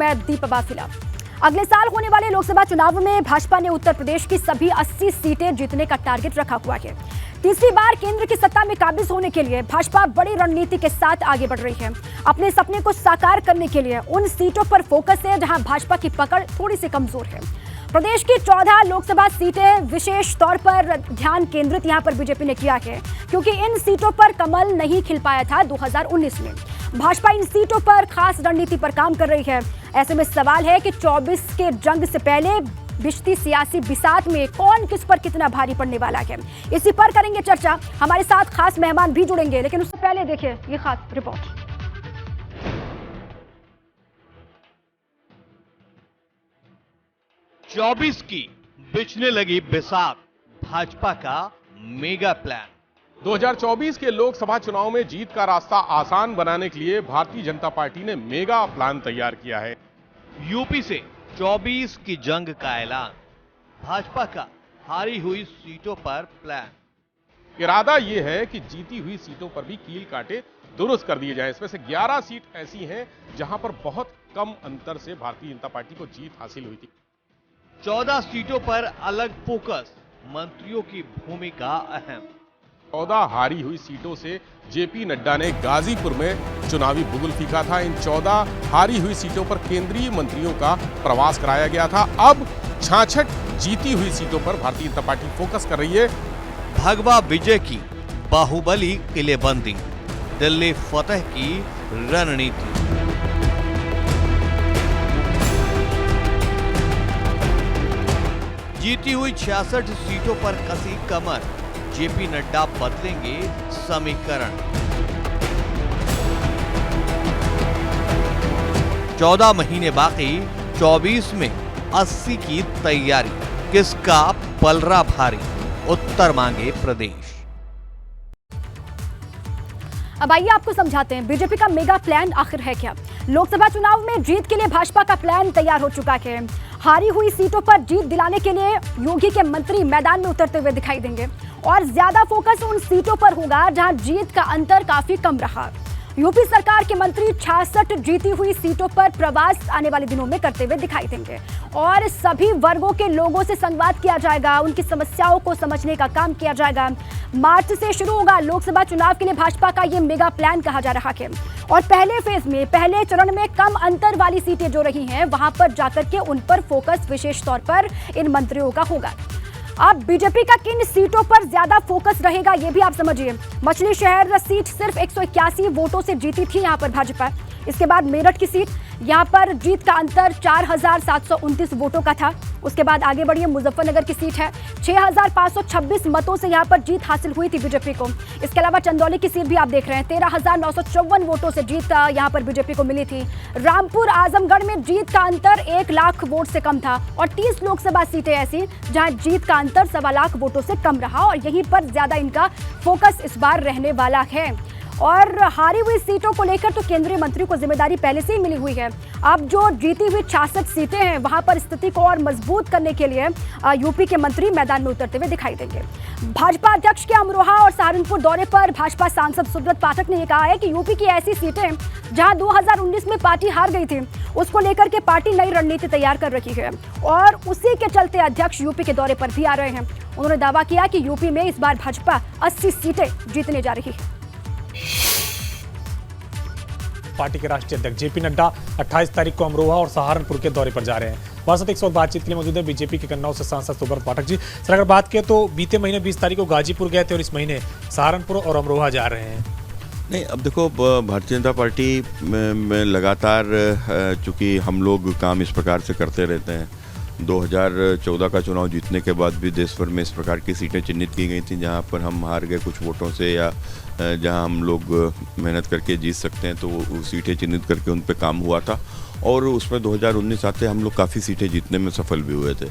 मैं दीपा फिला। अगले साल होने वाले लोकसभा चुनाव में भाजपा ने उत्तर प्रदेश की सभी 80 सीटें जीतने का टारगेट रखा हुआ है। तीसरी बार केंद्र की सत्ता में काबिज होने के लिए भाजपा बड़ी रणनीति के साथ आगे बढ़ रही है। अपने सपने को साकार करने के लिए उन सीटों पर फोकस है जहां भाजपा की पकड़ थोड़ी सी कमजोर है। प्रदेश की 14 लोकसभा सीटें विशेष तौर पर ध्यान केंद्रित यहां पर बीजेपी ने किया है, क्योंकि इन सीटों पर कमल नहीं खिल पाया था 2019 में। भाजपा इन सीटों पर खास रणनीति पर काम कर रही है। ऐसे में सवाल है कि 24 के जंग से पहले बिश्ती सियासी बिसात में कौन किस पर कितना भारी पड़ने वाला है। इसी पर करेंगे चर्चा। हमारे साथ खास मेहमान भी जुड़ेंगे, लेकिन उससे पहले देखिए ये खास रिपोर्ट। चौबीस की बिछने लगी बिसात, भाजपा का मेगा प्लान। 2024 के लोकसभा चुनाव में जीत का रास्ता आसान बनाने के लिए भारतीय जनता पार्टी ने मेगा प्लान तैयार किया है। यूपी से 24 की जंग का ऐलान, भाजपा का हारी हुई सीटों पर प्लान। इरादा यह है कि जीती हुई सीटों पर भी कील कांटे दुरुस्त कर दिए जाएं। इसमें से 11 सीट ऐसी हैं जहां पर बहुत कम अंतर से भारतीय जनता पार्टी को जीत हासिल हुई थी। 14 सीटों पर अलग फोकस, मंत्रियों की भूमिका अहम। 14 हारी हुई सीटों से जेपी नड्डा ने गाजीपुर में चुनावी बुगुल फीका था। इन 14 हारी हुई सीटों पर केंद्रीय मंत्रियों का प्रवास कराया गया था। अब 66 जीती हुई सीटों पर भारतीय जनता पार्टी फोकस कर रही है। भगवा विजय की बाहुबली किलेबंदी, दिल्ली फतह की रणनीति। जीती हुई 66 सीटों पर कसी कमर, जेपी नड्डा बदलेंगे समीकरण। 14 महीने बाकी, 24 में 80 की तैयारी, किसका पलड़ा भारी, उत्तर मांगे प्रदेश। अब आइए आपको समझाते हैं बीजेपी का मेगा प्लान आखिर है क्या। लोकसभा चुनाव में जीत के लिए भाजपा का प्लान तैयार हो चुका है। हारी हुई सीटों पर जीत दिलाने के लिए योगी के मंत्री मैदान में उतरते हुए दिखाई देंगे और ज्यादा फोकस उन सीटों पर होगा जहां जीत का अंतर काफी कम रहा। यूपी सरकार के मंत्री 66 जीती हुई सीटों पर प्रवास आने वाले दिनों में करते हुए दिखाई देंगे और सभी वर्गों के लोगों से संवाद किया जाएगा, उनकी समस्याओं को समझने का काम किया जाएगा। मार्च से शुरू होगा लोकसभा चुनाव के लिए भाजपा का ये मेगा प्लान कहा जा रहा है और पहले फेज में, पहले चरण में कम अंतर वाली सीटें जो रही हैं वहां पर जाकर के उन पर फोकस विशेष तौर पर इन मंत्रियों का होगा। अब बीजेपी का किन सीटों पर ज्यादा फोकस रहेगा ये भी आप समझिए। मछली शहर सीट सिर्फ 181 वोटों से जीती थी यहां पर भाजपा। इसके बाद मेरठ की सीट, यहां पर जीत का अंतर 4729 वोटों का था। उसके बाद आगे बढ़िए, मुजफ्फरनगर की सीट है, 6526 मतों से यहां पर जीत हासिल हुई थी बीजेपी को। इसके अलावा चंदौली की सीट भी आप देख रहे हैं, 13,954 वोटों से जीत यहां पर बीजेपी को मिली थी। रामपुर आजमगढ़ में जीत का अंतर 1 लाख वोट से कम था और 30 लोकसभा सीटें ऐसी जहां जीत का अंतर 1.25 लाख वोटों से कम रहा और यहीं पर ज्यादा इनका फोकस इस बार रहने वाला है। और हारी हुई सीटों को लेकर तो केंद्रीय मंत्री को जिम्मेदारी पहले से ही मिली हुई है। अब जो जीती हुई 66 सीटें हैं वहां पर स्थिति को और मजबूत करने के लिए यूपी के मंत्री मैदान में उतरते हुए दिखाई देंगे। भाजपा अध्यक्ष के अमरोहा और सहारनपुर दौरे पर भाजपा सांसद सुब्रत पाठक ने यह कहा है कि यूपी की ऐसी सीटें जहां 2019 में पार्टी हार गई थी, उसको लेकर के पार्टी नई रणनीति तैयार कर रही है और उसी के चलते अध्यक्ष यूपी के दौरे पर भी आ रहे हैं। उन्होंने दावा किया कि यूपी में इस बार भाजपा 80 सीटें जीतने जा रही है। पार्टी के राष्ट्रीय अध्यक्ष जेपी नड्डा 28 तारीख को अमरोहा और सहारनपुर के दौरे पर जा रहे हैं। हमारे साथ एक बातचीत के लिए मौजूद है बीजेपी के कन्नौज से सांसद सुब्रत पाठक जी। सर, अगर बात करें तो बीते महीने 20 तारीख को गाजीपुर गए थे और इस महीने सहारनपुर और अमरोहा जा रहे हैं। नहीं, अब देखो, भारतीय जनता पार्टी में लगातार चूँकि हम लोग काम इस प्रकार से करते रहते हैं। 2014 का चुनाव जीतने के बाद भी देश भर में इस प्रकार की सीटें चिन्हित की गई थी जहां पर हम हार गए कुछ वोटों से या जहां हम लोग मेहनत करके जीत सकते हैं, तो वो सीटें चिन्हित करके उन पे काम हुआ था और उसमें 2019 आते हम लोग काफ़ी सीटें जीतने में सफल भी हुए थे।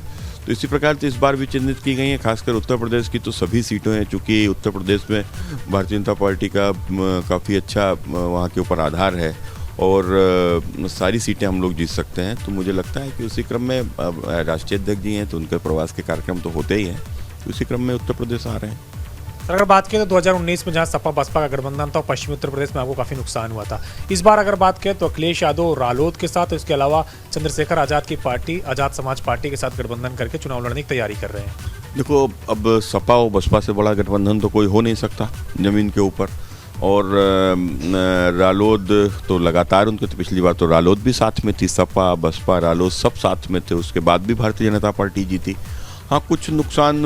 तो इसी प्रकार से इस बार भी चिन्हित की गई हैं। खासकर उत्तर प्रदेश की तो सभी सीटें हैं, चूँकि उत्तर प्रदेश में भारतीय जनता पार्टी का काफ़ी अच्छा वहाँ के ऊपर आधार है और सारी सीटें हम लोग जीत सकते हैं। तो मुझे लगता है कि उसी क्रम में राष्ट्रीय अध्यक्ष जी हैं तो उनके प्रवास के कार्यक्रम तो होते ही हैं, उसी क्रम में उत्तर प्रदेश आ रहे हैं। सर अगर बात करें तो 2019 में जहां सपा बसपा का गठबंधन था पश्चिमी उत्तर प्रदेश में आपको काफी नुकसान हुआ था। इस बार अगर बात करें तो अखिलेश यादव रालोद के साथ, इसके अलावा चंद्रशेखर आजाद की पार्टी आजाद समाज पार्टी के साथ गठबंधन करके चुनाव लड़ने की तैयारी कर रहे हैं। देखो, अब सपा और बसपा से बड़ा गठबंधन तो कोई हो नहीं सकता जमीन के ऊपर। और रालोद तो लगातार, उनके तो पिछली बार तो रालोद भी साथ में थी, सपा बसपा रालोद सब साथ में थे, उसके बाद भी भारतीय जनता पार्टी जीती। हाँ, कुछ नुकसान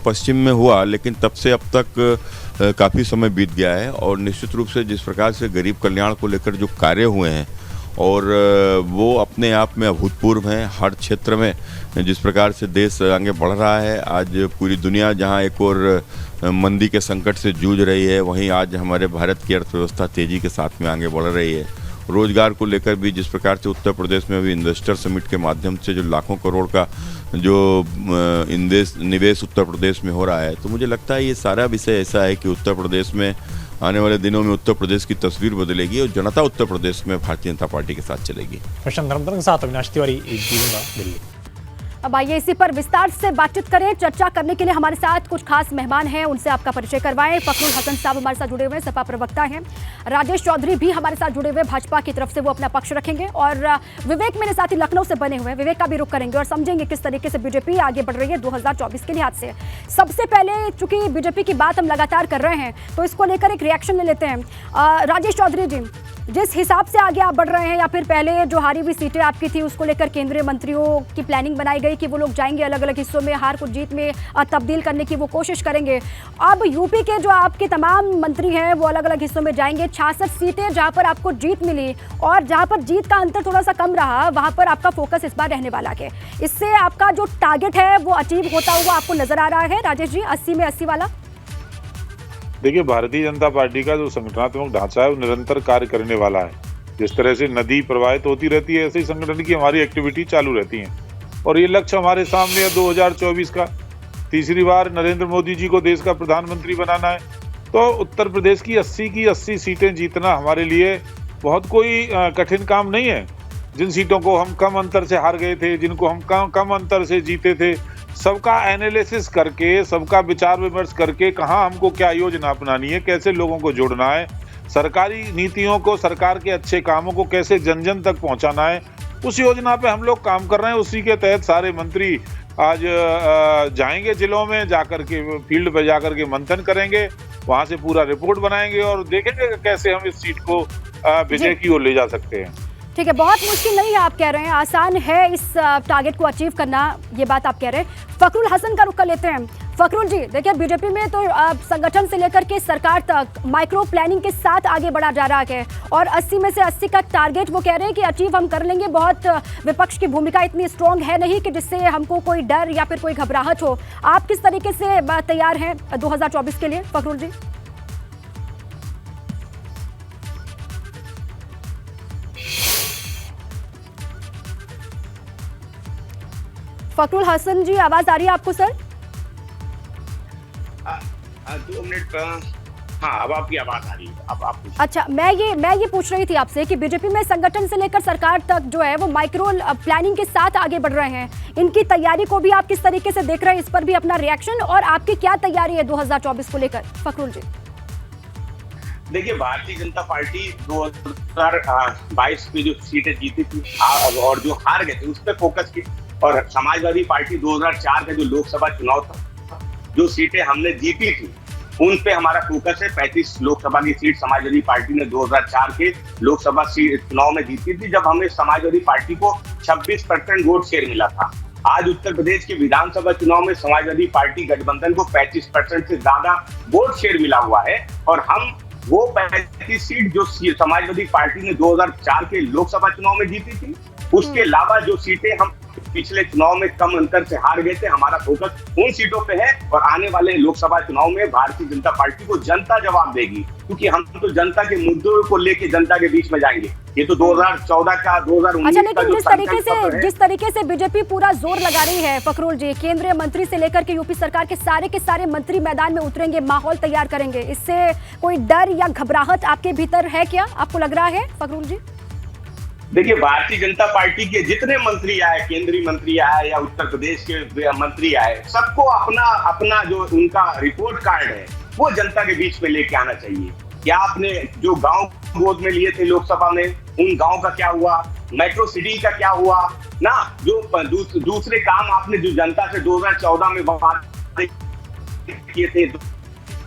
पश्चिम में हुआ, लेकिन तब से अब तक काफ़ी समय बीत गया है। और निश्चित रूप से जिस प्रकार से गरीब कल्याण को लेकर जो कार्य हुए हैं और वो अपने आप में अभूतपूर्व हैं। हर क्षेत्र में जिस प्रकार से देश आगे बढ़ रहा है, आज पूरी दुनिया जहां एक और मंदी के संकट से जूझ रही है, वहीं आज हमारे भारत की अर्थव्यवस्था तेज़ी के साथ में आगे बढ़ रही है। रोजगार को लेकर भी जिस प्रकार से उत्तर प्रदेश में अभी इन्वेस्टर समिट के माध्यम से जो लाखों करोड़ का जो निवेश उत्तर प्रदेश में हो रहा है, तो मुझे लगता है ये सारा विषय ऐसा है कि उत्तर प्रदेश में आने वाले दिनों में उत्तर प्रदेश की तस्वीर बदलेगी और जनता उत्तर प्रदेश में भारतीय जनता पार्टी के साथ चलेगी। प्रशांत धर्मधर के साथ अविनाश तिवारी, दिल्ली। अब आइए इसी पर विस्तार से बातचीत करें। चर्चा करने के लिए हमारे साथ कुछ खास मेहमान हैं, उनसे आपका परिचय करवाएं। फखरुल हसन साहब हमारे साथ जुड़े हुए हैं, सपा प्रवक्ता हैं। राजेश चौधरी भी हमारे साथ जुड़े हुए, भाजपा की तरफ से वो अपना पक्ष रखेंगे। और विवेक मेरे साथी लखनऊ से बने हुए हैं, विवेक का भी रुख करेंगे और समझेंगे किस तरीके से बीजेपी आगे बढ़ रही है 2024 के लिहाज से। सबसे पहले चूंकि बीजेपी की बात हम लगातार कर रहे हैं, तो इसको लेकर एक रिएक्शन ले लेते हैं। राजेश चौधरी जी, जिस हिसाब से आगे आप बढ़ रहे हैं, या फिर पहले जो हारी हुई सीटें आपकी थी उसको लेकर केंद्रीय मंत्रियों की प्लानिंग बनाई गई कि वो लोग जाएंगे अलग अलग हिस्सों में, हार को जीत में तब्दील करने की वो कोशिश करेंगे। अब यूपी के जो आपके तमाम मंत्री हैं वो अलग अलग हिस्सों में जाएंगे। 66 सीटें जहां पर आपको जीत मिली और जहां पर जीत का अंतर थोड़ा सा कम रहा, वहां पर आपका फोकस इस बार रहने वाला है। इससे आपका जो टारगेट है वो अचीव होता हुआ आपको नजर आ रहा है राजेश जी, 80 में 80 वाला? देखिए, भारतीय जनता पार्टी का जो संगठनात्मक ढांचा है वो निरंतर कार्य करने वाला है। जिस तरह से नदी प्रवाहित होती रहती है, ऐसे ही संगठन की हमारी एक्टिविटी चालू रहती है। और ये लक्ष्य हमारे सामने है 2024 का। तीसरी बार नरेंद्र मोदी जी को देश का प्रधानमंत्री बनाना है, तो उत्तर प्रदेश की 80 की 80 सीटें जीतना हमारे लिए बहुत कोई कठिन काम नहीं है। जिन सीटों को हम कम अंतर से हार गए थे, जिनको हम कम अंतर से जीते थे, सबका एनालिसिस करके, सबका विचार विमर्श करके कहाँ हमको क्या योजना अपनानी है, कैसे लोगों को जोड़ना है, सरकारी नीतियों को, सरकार के अच्छे कामों को कैसे जन जन तक पहुंचाना है, उस योजना पे हम लोग काम कर रहे हैं। उसी के तहत सारे मंत्री आज जाएंगे जिलों में, जाकर के फील्ड पर जाकर के मंथन करेंगे, वहां से पूरा रिपोर्ट बनाएंगे और देखेंगे कैसे हम इस सीट को विजय की ओर ले जा सकते हैं। ठीक है, बहुत मुश्किल नहीं है आप कह रहे हैं, आसान है इस टारगेट को अचीव करना, ये बात आप कह रहे हैं। फखरुल हसन का रुख कर लेते हैं। फखरुल जी, देखिए बीजेपी में तो संगठन से लेकर के सरकार तक माइक्रो प्लानिंग के साथ आगे बढ़ा जा रहा है और 80 में से 80 का टारगेट वो कह रहे हैं कि अचीव हम कर लेंगे। बहुत विपक्ष की भूमिका इतनी स्ट्रांग है नहीं कि जिससे हमको कोई डर या फिर कोई घबराहट हो। आप किस तरीके से तैयार हैं 2024 के लिए फखरुल जी? फखरुल हसन जी, आवाज आ रही है आपको सर? 2 मिनट। हाँ, अब आपकी आवाज आ रही है। अब आप अच्छा, मैं ये पूछ रही थी आपसे कि बीजेपी में संगठन से लेकर सरकार तक जो है वो माइक्रो प्लानिंग के साथ आगे बढ़ रहे हैं, इनकी तैयारी को भी आप किस तरीके से देख रहे हैं, इस पर भी अपना रिएक्शन, और आपकी क्या तैयारी है 2024 को लेकर फखरुल जी? देखिए, भारतीय जनता पार्टी 2022 में जो सीटें जीती थी और जो हार गए थे उस पर फोकस की, और समाजवादी पार्टी 2004 का जो लोकसभा चुनाव था, जो सीटें हमने जीती थी उन पे हमारा फोकस है। 35 लोकसभा की सीट समाजवादी पार्टी ने 2004 के लोकसभा चुनाव में जीती थी, जब हमें समाजवादी पार्टी को 26% वोट शेयर मिला था। आज उत्तर प्रदेश के विधानसभा चुनाव में समाजवादी पार्टी गठबंधन को 35% से ज्यादा वोट शेयर मिला हुआ है, और हम वो 35 सीट जो समाजवादी पार्टी ने 2004 के लोकसभा चुनाव में जीती थी, उसके अलावा जो सीटें हम पिछले चुनाव में कम अंतर से हार गए थे, हमारा फोकस उन सीटों पे है। और आने वाले लोकसभा चुनाव में भारतीय जनता पार्टी को जनता जवाब देगी, क्योंकि हम तो जनता के मुद्दों को लेके जनता के बीच में जाएंगे। ये तो 2014 का 2019 अच्छा, लेकिन जिस तरीके से बीजेपी पूरा जोर लगा रही है फखरुल जी, केंद्रीय मंत्री से लेकर के यूपी सरकार के सारे मंत्री मैदान में उतरेंगे, माहौल तैयार करेंगे, इससे कोई डर या घबराहट आपके भीतर है क्या, आपको लग रहा है फखरुल जी? देखिए, भारतीय जनता पार्टी के जितने मंत्री आए, केंद्रीय मंत्री आए या उत्तर प्रदेश के मंत्री आए, सबको अपना अपना जो उनका रिपोर्ट कार्ड है वो जनता के बीच में लेके आना चाहिए। क्या आपने जो गांव गोद में लिए थे लोकसभा में, उन गांव का क्या हुआ, मेट्रो सिटी का क्या हुआ ना, जो दूसरे काम आपने जो जनता से 2014 में वादे किए थे,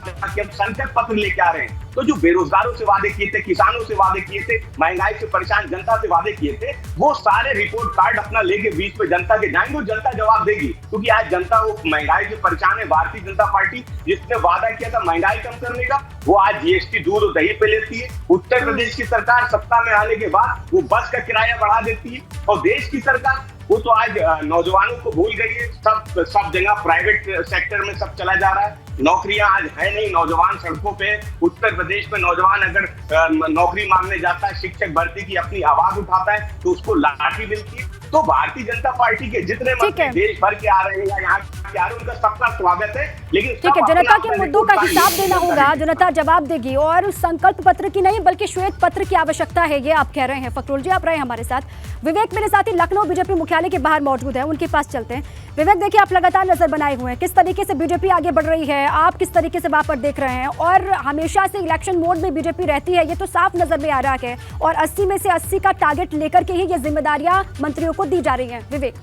कि हम संकट पत्र लेके आ रहे हैं, तो जो बेरोजगारों से वादे किए थे, किसानों से वादे किए थे, महंगाई से परेशान जनता से वादे किए थे, वो सारे रिपोर्ट कार्ड अपना लेके बीच में जनता के जाएंगे, जनता जवाब देगी। क्योंकि आज जनता वो महंगाई से परेशान है। भारतीय जनता पार्टी जिसने वादा किया था महंगाई कम करने का, वो आज जीएसटी दूध और दही पे लेती है। उत्तर प्रदेश की सरकार सत्ता में आने के बाद वो बस का किराया बढ़ा देती है, और देश की सरकार वो तो आज नौजवानों को भूल गई है। सब जगह प्राइवेट सेक्टर में सब चला जा रहा है, नौकरियां आज है नहीं, नौजवान सड़कों पे। उत्तर प्रदेश में नौजवान अगर नौकरी मांगने जाता है, शिक्षक भर्ती की अपनी आवाज उठाता है, तो उसको लाठी मिलती है। तो भारतीय जनता पार्टी के जितने मंत्री देश भर के आ रहे हैं या यहाँ के आ रहे हैं, उनका सबका स्वागत है। लेकिन ठीक है, जनता के मुद्दों का हिसाब देना होगा, जनता जवाब देगी, और संकल्प पत्र की नहीं बल्कि श्वेत पत्र की आवश्यकता है, ये आप कह रहे हैं। फखरुल जी, आप रहे हमारे साथ। विवेक मेरे साथ ही लखनऊ बीजेपी मुख्यालय के बाहर मौजूद है, उनके पास चलते हैं। विवेक, देखिए, आप लगातार नजर बनाए हुए हैं, किस तरीके से बीजेपी आगे बढ़ रही है, आप किस तरीके से वहां पर देख रहे हैं, और हमेशा से इलेक्शन मोड में बीजेपी रहती है, ये तो साफ नजर में आ रहा है, और 80 में से 80 का टारगेट लेकर के ही ये जिम्मेदारियां मंत्रियों को दी जा रही हैं। विवेक,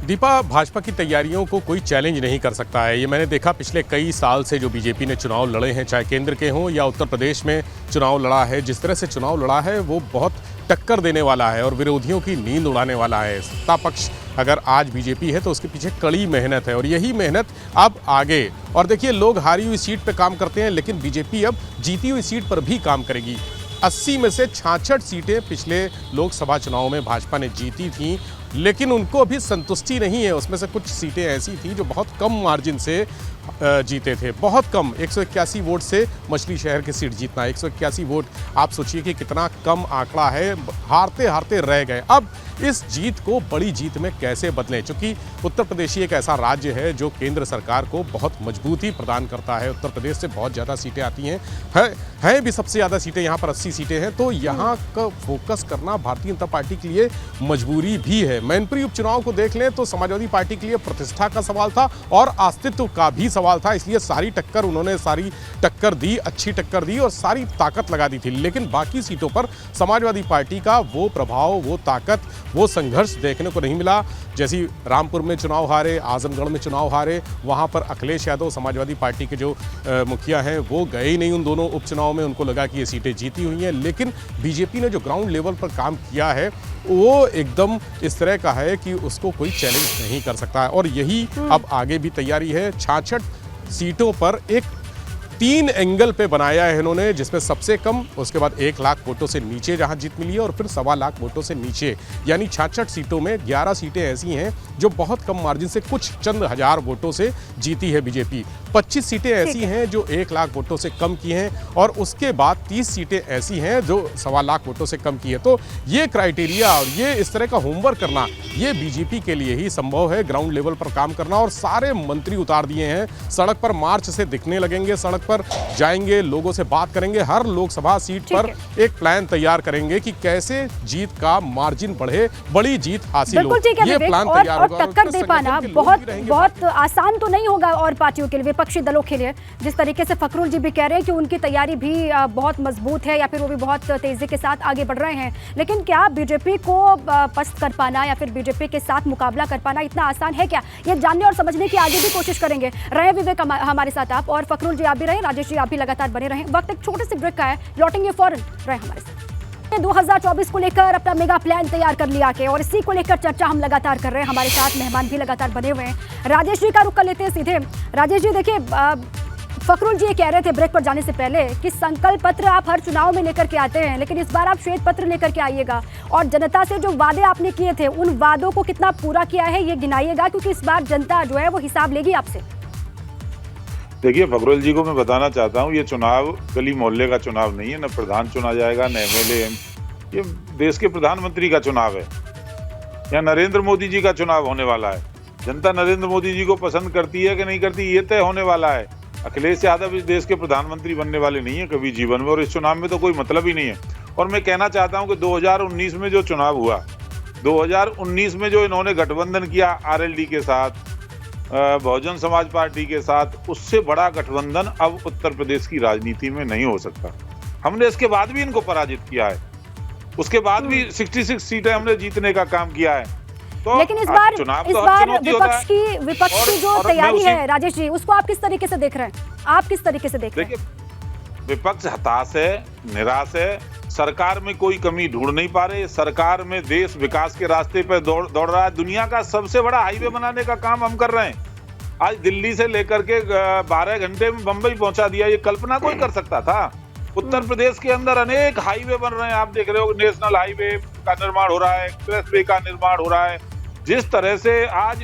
दीपा, भाजपा की तैयारियों को कोई चैलेंज नहीं कर सकता है। ये मैंने देखा पिछले कई साल से जो बीजेपी ने चुनाव लड़े हैं, चाहे केंद्र के हों या उत्तर प्रदेश में चुनाव लड़ा है, जिस तरह से चुनाव लड़ा है वो बहुत टक्कर देने वाला है और विरोधियों की नींद उड़ाने वाला है। सत्ता पक्ष अगर आज बीजेपी है तो उसके पीछे कड़ी मेहनत है, और यही मेहनत अब आगे। और देखिए, लोग हारी हुई सीट पर काम करते हैं, लेकिन बीजेपी अब जीती हुई सीट पर भी काम करेगी। 80 में से 66 सीटें पिछले लोकसभा चुनाव में भाजपा ने जीती थीं, लेकिन उनको अभी संतुष्टि नहीं है। उसमें से कुछ सीटें ऐसी थी जो बहुत कम मार्जिन से जीते थे, बहुत कम, 181 वोट से मछली शहर की सीट जीतना, 181 वोट, आप सोचिए कि कितना कम आंकड़ा है। हारते हारते रह गए। अब इस जीत को बड़ी जीत में कैसे बदलें, क्योंकि उत्तर प्रदेश ही एक ऐसा राज्य है जो केंद्र सरकार को बहुत मजबूती प्रदान करता है। उत्तर प्रदेश से बहुत ज़्यादा सीटें आती हैं भी सबसे ज़्यादा सीटें, यहाँ पर 80 सीटें हैं, तो यहाँ का फोकस करना भारतीय जनता पार्टी के लिए मजबूरी भी है। मैनपुरी उपचुनाव को देख लें तो समाजवादी पार्टी के लिए प्रतिष्ठा का सवाल था और अस्तित्व का भी सवाल था, इसलिए सारी टक्कर दी, अच्छी टक्कर दी और सारी ताकत लगा दी थी। लेकिन बाकी सीटों पर समाजवादी पार्टी का वो प्रभाव, वो ताकत, वो संघर्ष देखने को नहीं मिला। जैसी रामपुर में चुनाव हारे, आजमगढ़ में चुनाव हारे, वहाँ पर अखिलेश यादव समाजवादी पार्टी के जो मुखिया हैं वो गए ही नहीं उन दोनों उपचुनाव में, उनको लगा कि ये सीटें जीती हुई हैं। लेकिन बीजेपी ने जो ग्राउंड लेवल पर काम किया है वो एकदम इस तरह का है कि उसको कोई चैलेंज नहीं कर सकता है, और यही अब आगे भी तैयारी है। 66 सीटों पर एक 3 एंगल पे बनाया है इन्होंने, जिसमें सबसे कम, उसके बाद 1 लाख वोटों से नीचे जहां जीत मिली है, और फिर 1.25 लाख वोटों से नीचे, यानी 66 सीटों में 11 सीटें ऐसी हैं जो बहुत कम मार्जिन से कुछ चंद हजार वोटों से जीती है बीजेपी। 25 सीटें ऐसी हैं जो 1 लाख वोटों से कम की हैं, और उसके बाद 30 सीटें ऐसी हैं जो 1.25 लाख वोटों से कम की है। तो ये क्राइटेरिया और ये इस तरह का होमवर्क करना, ये बीजेपी के लिए ही संभव है, ग्राउंड लेवल पर काम करना। और सारे मंत्री उतार दिए हैं, सड़क पर मार्च से दिखने लगेंगे, सड़क पर जाएंगे, लोगों से बात करेंगे, हर लोकसभा सीट पर एक प्लान तैयार करेंगे कि कैसे जीत का मार्जिन बढ़े, बड़ी जीत हासिल हो। ये प्लान तैयार होगा, और टक्कर दे पाना बहुत आसान तो नहीं होगा, और पार्टियों के लिए, विपक्षी दलों के लिए, जिस तरीके से फखरुल जी भी कह रहे हैं कि उनकी तैयारी भी बहुत मजबूत है, या फिर वो भी बहुत तेजी के साथ आगे बढ़ रहे हैं। लेकिन क्या बीजेपी को पस्त कर पाना या फिर बीजेपी के साथ मुकाबला कर पाना इतना आसान है क्या? ये जानने और समझने की आगे भी कोशिश करेंगे। रहे विवेक हमारे साथ आप, और फखरुल जी आप भी रहे, राजेश जी आप भी लगातार बने रहें। वक्त एक छोटे से ब्रेक का है, लौटेंगे फौरन, रहे हमारे साथ। 2024 को लेकर अपना मेगा प्लान तैयार कर लिया के, और इसी को लेकर चर्चा हम लगातार कर रहे हैं। हमारे साथ मेहमान भी लगातार बने हुए हैं। राजेश जी का रुख कर लेते हैं सीधे। राजेश जी, देखिए, फखरुल जी कह रहे थे ब्रेक पर जाने से पहले कि संकल्प पत्र आप हर चुनाव में लेकर के आते हैं, लेकिन इस बार आप श्वेत पत्र लेकर के आइएगा, और जनता से जो वादे आपने किए थे उन वादों को कितना पूरा किया है ये गिनाइएगा, क्योंकि इस बार जनता जो है वो हिसाब लेगी आपसे। देखिए, फखरुल जी को मैं बताना चाहता हूँ, ये चुनाव गली मोहल्ले का चुनाव नहीं है, न प्रधान चुना जाएगा, न एमएलए। ये देश के प्रधानमंत्री का चुनाव है, या नरेंद्र मोदी जी का चुनाव होने वाला है। जनता नरेंद्र मोदी जी को पसंद करती है कि नहीं करती, ये तय होने वाला है। अखिलेश यादव इस देश के प्रधानमंत्री बनने वाले नहीं है कभी जीवन में, और इस चुनाव में तो कोई मतलब ही नहीं है। और मैं कहना चाहता हूं कि 2019 में जो चुनाव हुआ, 2019 में जो इन्होंने गठबंधन किया आरएलडी के साथ, बहुजन समाज पार्टी के साथ, उससे बड़ा गठबंधन अब उत्तर प्रदेश की राजनीति में नहीं हो सकता। हमने इसके बाद भी इनको पराजित किया है, उसके बाद भी 66 सीटें हमने जीतने का काम किया है। तो लेकिन इस बार विपक्ष की जो और तैयारी है राजेश जी, उसको आप किस तरीके से देख रहे हैं? आप किस तरीके से देख रहे हैं? देखिए, विपक्ष हताश है, निराश है, सरकार में कोई कमी ढूंढ नहीं पा रहे। सरकार में देश विकास के रास्ते पर दौड़ रहा है। दुनिया का सबसे बड़ा हाईवे बनाने का काम हम कर रहे हैं। आज दिल्ली से लेकर के 12 घंटे में बंबई पहुंचा दिया, ये कल्पना कोई कर सकता था? उत्तर प्रदेश के अंदर अनेक हाईवे बन रहे हैं, आप देख रहे हो, नेशनल हाईवे का निर्माण हो रहा है, एक्सप्रेस वे का निर्माण हो रहा है। जिस तरह से आज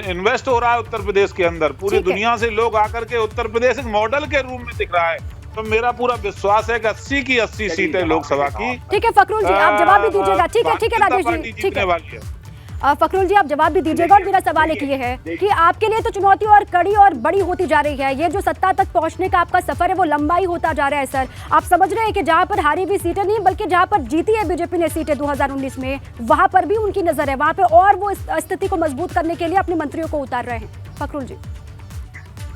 इन्वेस्ट हो रहा है उत्तर प्रदेश के अंदर, पूरी दुनिया से लोग आकर के उत्तर प्रदेश एक मॉडल के रूप में दिख रहा है। तो मेरा पूरा विश्वास है कि 80 की 80 सीटें लोकसभा की। ठीक है फकरुल जी, आप जवाब भी दीजिएगा। ठीक है राजेश जी, ठीक है वाली है। फकरुल जी, आप जवाब भी दीजिएगा। और मेरा सवाल एक ये है कि आपके लिए तो चुनौती और कड़ी और बड़ी होती जा रही है। ये जो सत्ता तक पहुंचने का आपका सफर है वो लंबा ही होता जा रहा है सर। आप समझ रहे हैं कि जहां पर हारी हुई सीटें नहीं, बल्कि जहां पर जीती है बीजेपी ने सीटें 2019 में, वहां पर भी उनकी नजर है, वहां पे और वो स्थिति को मजबूत करने के लिए अपने मंत्रियों को उतार रहे हैं। फकरुल जी,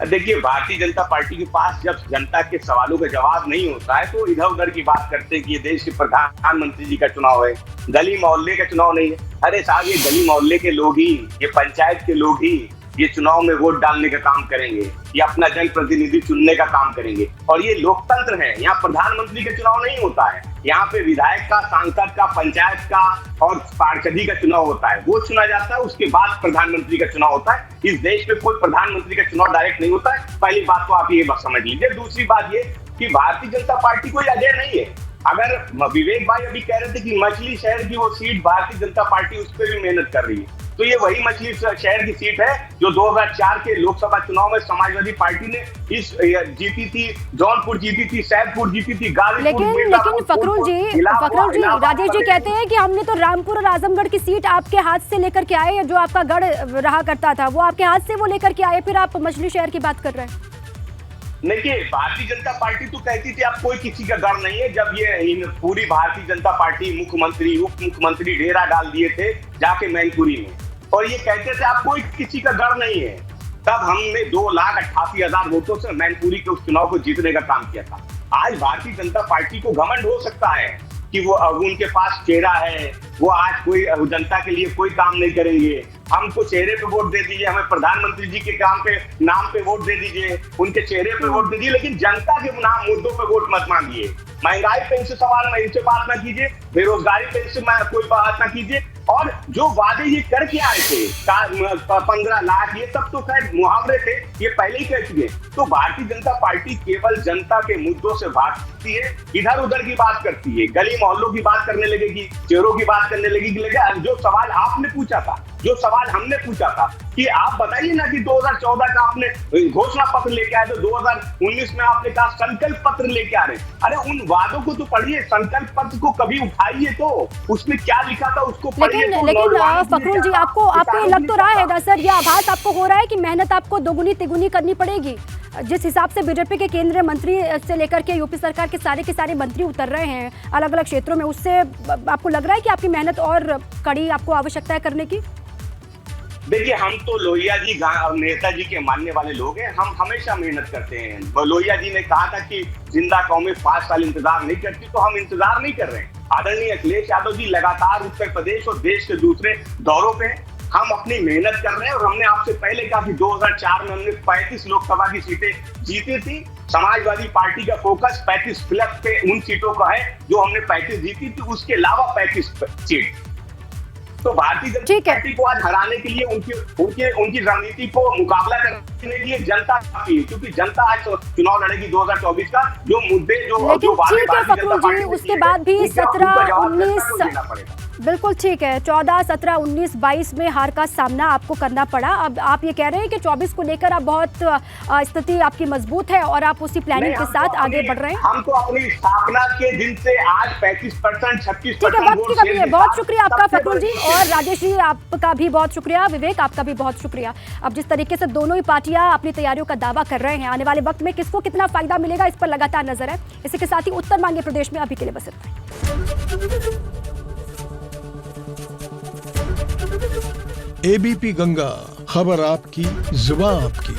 देखिए, भारतीय जनता पार्टी के पास जब जनता के सवालों का जवाब नहीं होता है तो इधर उधर की बात करते हैं कि ये देश के प्रधानमंत्री जी का चुनाव है, गली मोहल्ले का चुनाव नहीं है। अरे साहब, ये गली मोहल्ले के लोग ही, ये पंचायत के लोग ही ये चुनाव में वोट डालने का काम करेंगे, ये अपना जनप्रतिनिधि चुनने का काम करेंगे। और ये लोकतंत्र है, यहाँ प्रधानमंत्री का चुनाव नहीं होता है। यहाँ पे विधायक का, सांसद का, पंचायत का और पार्षदी का चुनाव होता है, वो चुना जाता है, उसके बाद प्रधानमंत्री का चुनाव होता है। इस देश में कोई प्रधानमंत्री का चुनाव डायरेक्ट नहीं होता है। पहली बात तो आप ये बात समझ लीजिए। दूसरी बात ये कि भारतीय जनता पार्टी कोई अजय नहीं है। अगर विवेक भाई अभी कह रहे थे कि मछली शहर की वो सीट भारतीय जनता पार्टी उस पर भी मेहनत कर रही है, तो ये वही मछली शहर की सीट है जो 2004 के लोकसभा चुनाव में समाजवादी पार्टी ने इस जीती थी, जौनपुर जीती थी, सैदपुर जीती थी, गाजीपुर। लेकिन फकरुल जी, राजेश जी कहते हैं कि हमने तो रामपुर और आजमगढ़ की सीट आपके हाथ से लेकर के आए, जो आपका गढ़ रहा करता था वो आपके हाथ से वो लेकर के आए, फिर आप मछली शहर की बात कर रहे हैं। देखिए, भारतीय जनता पार्टी तो कहती थी अब कोई किसी का गढ़ नहीं है। जब ये पूरी भारतीय जनता पार्टी मुख्यमंत्री, उप मुख्यमंत्री डेरा डाल दिए थे जाके मैनपुरी में, और ये कहते थे अब कोई किसी का गढ़ नहीं है, तब हमने 2,88,000 वोटों से मैनपुरी के उस चुनाव को जीतने का काम किया था। आज भारतीय जनता पार्टी को घमंड हो सकता है कि वो उनके पास चेहरा है, वो आज कोई जनता के लिए कोई काम नहीं करेंगे। हमको चेहरे पे वोट दे दीजिए, हमें प्रधानमंत्री जी के काम पे, नाम पे वोट दे दीजिए, उनके चेहरे पे वोट दे दीजिए, लेकिन जनता के नाम मुद्दों पे वोट मत मांगिए। महंगाई पे इनसे सवाल में इनसे बात ना कीजिए, बेरोजगारी पे इनसे कोई बात ना कीजिए। और जो वादे ये करके आए थे 15 लाख, ये सब तो खैर मुहावरे थे, ये पहले ही कह चुके। तो भारतीय जनता पार्टी केवल जनता के मुद्दों से भागती है, इधर उधर की बात करती है, गली मोहल्लों की बात करने लगेगी, चेहरों की बात करने लगेगी। लेकिन जो सवाल आपने पूछा था, जो सवाल हमने पूछा था कि आप बताइए ना कि 2014 का आपने घोषणा पत्र लेके आए, तो 2019 में आपने कहा संकल्प पत्र लेके आ रहे। अरे उन वादों को तो पढ़िए, संकल्प पत्र को कभी उठाइए, तो उसमें क्या लिखा था उसको पढ़िए। लेकिन फकरुल जी, आपको लग तो रहा है ना सर, ये आभास आपको हो रहा है कि मेहनत आपको दोगुनी तिगुनी करनी पड़ेगी। जिस हिसाब से बीजेपी के केंद्रीय मंत्री से लेकर के यूपी सरकार के सारे मंत्री उतर रहे हैं अलग अलग क्षेत्रों में, उससे आपको लग रहा है कि आपकी मेहनत और कड़ी आपको आवश्यकता है करने की? देखिए, हम तो लोहिया जी नेताजी के मानने वाले लोग हैं, हम हमेशा मेहनत करते हैं। लोहिया जी ने कहा था कि जिंदा कौमें 5 साल इंतजार नहीं करती, तो हम इंतजार नहीं कर रहे हैं। आदरणीय अखिलेश यादव जी लगातार उत्तर प्रदेश और देश के दूसरे दौरों पे हैं, हम अपनी मेहनत कर रहे हैं। और हमने आपसे पहले कहा कि 2004 में हमने 35 लोकसभा की सीटें जीती थी। समाजवादी पार्टी का फोकस 35+ पे उन सीटों का है जो हमने 35 जीती थी, उसके अलावा 35 सीट। तो भारतीय जनता पार्टी को आज हराने के लिए उनकी रणनीति को मुकाबला करने के लिए जनता काफी है, क्योंकि जनता आज चुनाव लड़ेगी 2024 का। जो मुद्दे जो लेकिन ठीक है फकरुल जी, उसके बाद भी 17, 19 बिल्कुल ठीक है। 14, 17, 19, 22 में हार का सामना आपको करना पड़ा। अब आप ये कह रहे हैं कि 24 को लेकर आप बहुत स्थिति आपकी मजबूत है और आप उसी प्लानिंग के साथ आगे बढ़ रहे हैं। हम तो अपनी स्थापना के दिन से आज 35%, 36%। ठीक है, वक्त की कमी है। बहुत शुक्रिया आपका फखरुल जी, और राजेश जी आपका भी बहुत शुक्रिया, विवेक आपका भी बहुत शुक्रिया। अब जिस तरीके से दोनों ही पार्टियां अपनी तैयारियों का दावा कर रहे हैं, आने वाले वक्त में किसको कितना फायदा मिलेगा इस पर लगातार नजर है। इसी के साथ ही उत्तर मांगे प्रदेश में अभी के लिए बस इतना ही। एबीपी गंगा, खबर आपकी, जुबान आपकी।